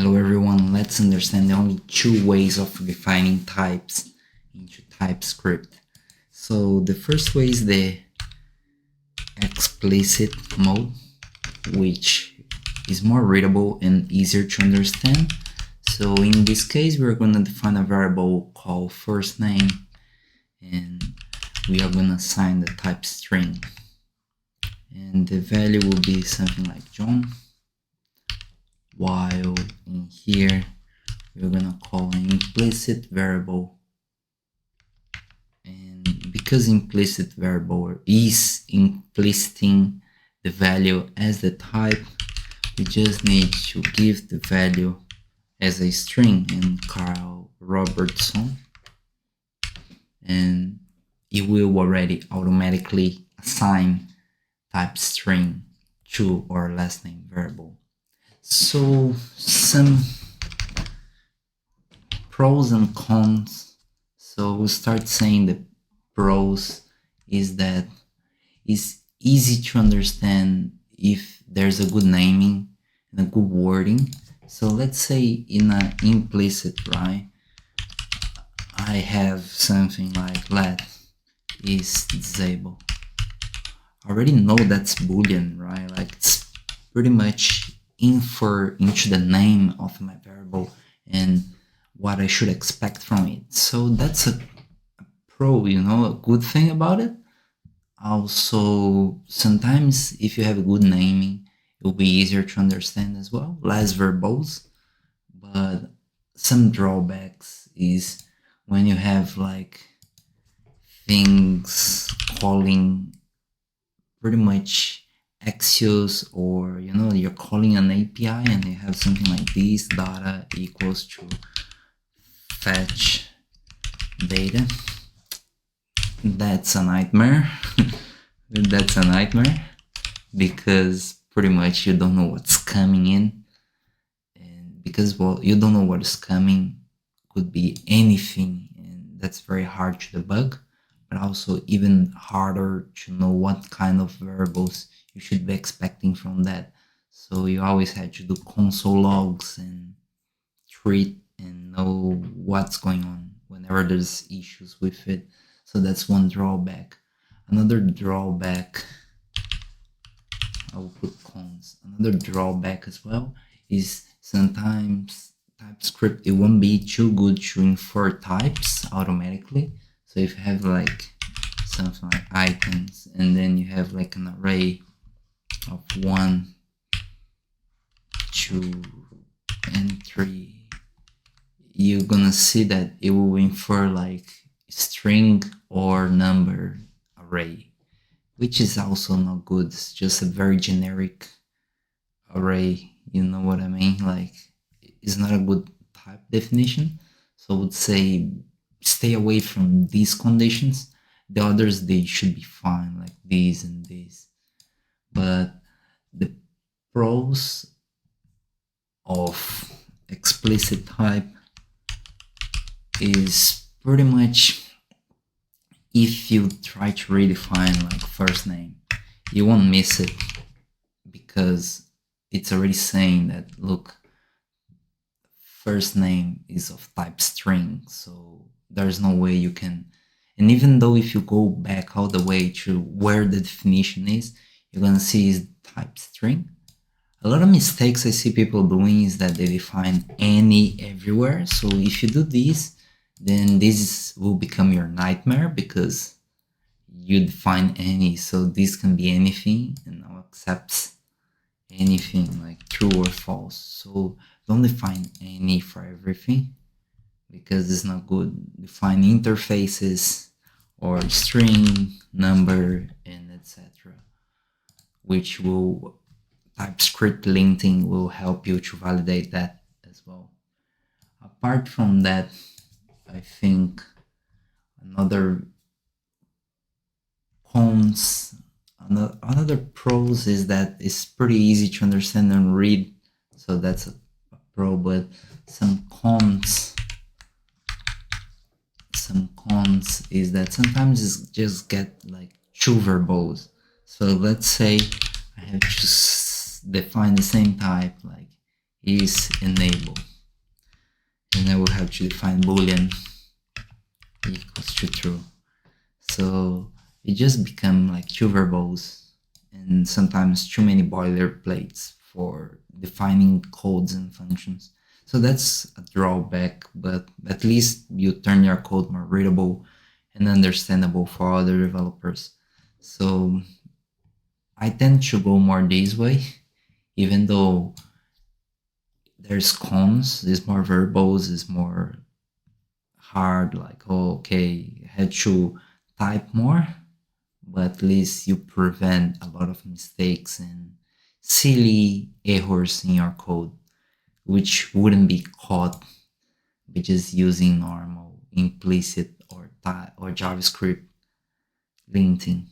Hello everyone, let's understand the only two ways of defining types into Typescript. So the first way is the explicit mode, which is more readable and easier to understand. So in this case, we're going to define a variable called first name, and we are going to assign the type string. And the value will be something like John, while in here we're gonna call an implicit variable, and because implicit variable is implicating the value as the type, we just need to give the value as a string in Carl Robertson, and it will already automatically assign type string to our last name variable. So some pros and cons. So we'll start saying the pros is that it's easy to understand if there's a good naming and a good wording. So let's say in an implicit, right, I have something like let is disabled. I already know that's Boolean, right? Like it's pretty much infer into the name of my variable and what I should expect from it. So that's a pro, a good thing about it. Also, sometimes if you have a good naming, it will be easier to understand as well, less verbose. But some drawbacks is when you have like things calling pretty much Axios, or you're calling an API and you have something like this, data equals to fetch data. That's a nightmare. That's a nightmare because pretty much you don't know what's coming in, and because you don't know what is coming, could be anything, and that's very hard to debug, but also even harder to know what kind of variables you should be expecting from that. So you always have to do console logs and treat and know what's going on whenever there's issues with it. So that's one drawback. Another drawback, I will put cons. Another drawback as well is sometimes Typescript, it won't be too good to infer types automatically. So if you have like something like items and then you have like an array of 1, 2, and 3, you're gonna see that it will infer like string or number array, which is also not good. It's just a very generic array, you know what I mean? Like it's not a good type definition. So I would say stay away from these conditions. The others, they should be fine, like these and these. But the pros of explicit type is pretty much if you try to redefine like first name, you won't miss it because it's already saying that, look, first name is of type string, so there's no way you can. And even though if you go back all the way to where the definition is, you're gonna see is type string. A lot of mistakes I see people doing is that they define any everywhere. So if you do this, then this will become your nightmare because you define any. So this can be anything and now accepts anything like true or false. So don't define any for everything because it's not good. Define interfaces or string, number, and etc., which will Typescript linting will help you to validate that as well. Apart from that, I think another cons, another pros is that it's pretty easy to understand and read, so that's a pro. But some cons is that sometimes it's just get like too verbose. So let's say I have to define the same type like is enable, and I will have to define boolean equals to true. So it just become like two variables and sometimes too many boilerplates for defining codes and functions. So that's a drawback, but at least you turn your code more readable and understandable for other developers. So I tend to go more this way, even though there's cons, there's more variables, there's more hard, like, oh, okay, I had to type more, but at least you prevent a lot of mistakes and silly errors in your code, which wouldn't be caught by just using normal implicit or JavaScript linting.